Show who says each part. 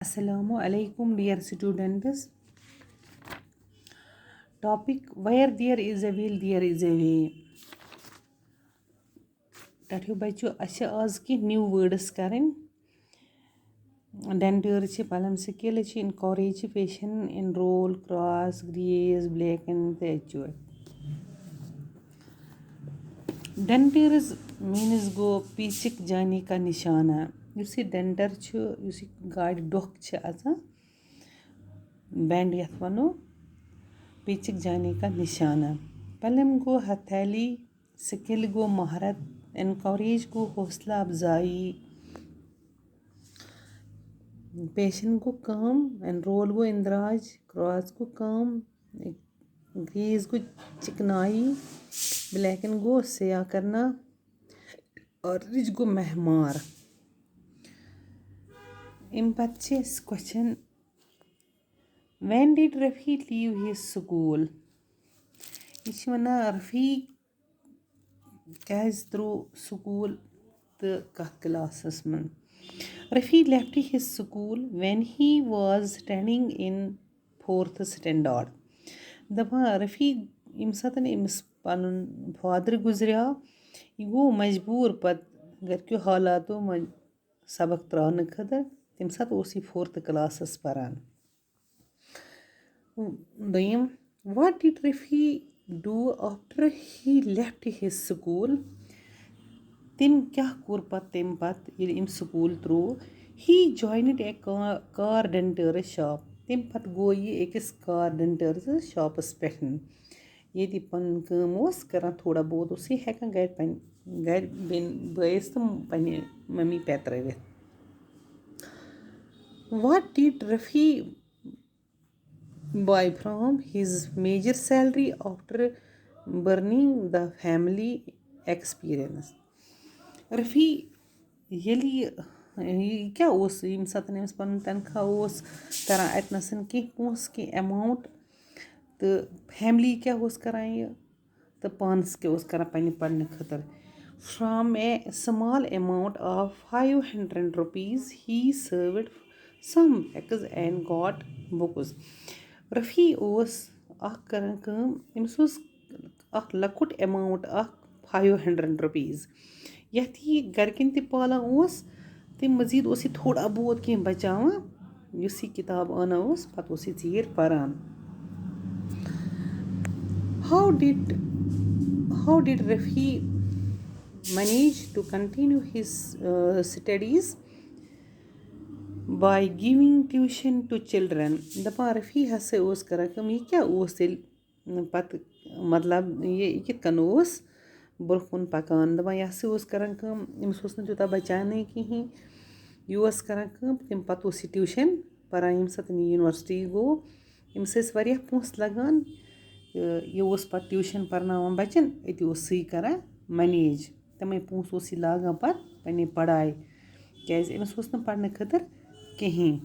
Speaker 1: Assalamu alaikum, dear students. Topic: Where there is a will, there is a way. Tathu bachcho ashe az ki new words karin. Denture chi palam skill chi encourage patient enroll cross grace blacken the actual. Denture means go pichik jani ka nishana. You see denture chu you see guide dok cha aza band yath vano पिचिक जाने का निशाना. पलम गो हथेली, skill गो महारत, encourage गो हौसला अफजाई, पेशन गो काम, enrol गो इंदराज, cross गो काम, ग्रीज गो चिकनाई, ब्लैकन गो सया करना और रिज गो महमार. इन पच्चे question. When did Rafi leave his school? This is Rafi through school the classes. Rafi left his school when he was standing in 4th standard. Dapa Rafi imsatan ims panun father guzriya igo majboor pat घर के हालातों में सबक त्रान खदर तम साथ उसी 4th classes paran. What did Rafi do after he left his school? Tim kya kur pat tim pat in school through. He joined a car denter shop. Tim pat go ye ekis car denter shop spectin. Ye di pan kamos karan thoda bahut usi hekan guide bin boys tum pani mummy petre. What did Rafi buy from his major salary after burning the family experience? Rafi yeli क्या ओस यम सातन एमस पन तनखा ओस करा एटनसन की पोस की amount तो family क्या ओस करा ये तो पांस के ओस करा पन्ने पढ़ने खतर. From a small amount of 500 rupees he saved some bags and got books. Rafi was karan kam emis was lakut amount 500 rupees. Yathi garkin te pala was te mazid osi thoda bahut keh bachawan yusi kitab ana was pat osi cheer paran. How did Rafi manage to continue his studies? By giving tuition to children. Dapa Rafi hase os kara kam ye kya os pat matlab ye kit kan os burkun pakan. Dapa yase os karan kam emis os na juta bachane kihi ye os karan kam tim pat os tuition para em satni university go emis es variyah pons lagan ye os pat tuition parnawan bachan eti os si kara manage tamay pons os lagan pat pani padai kaz emis os na padne khatar कहीं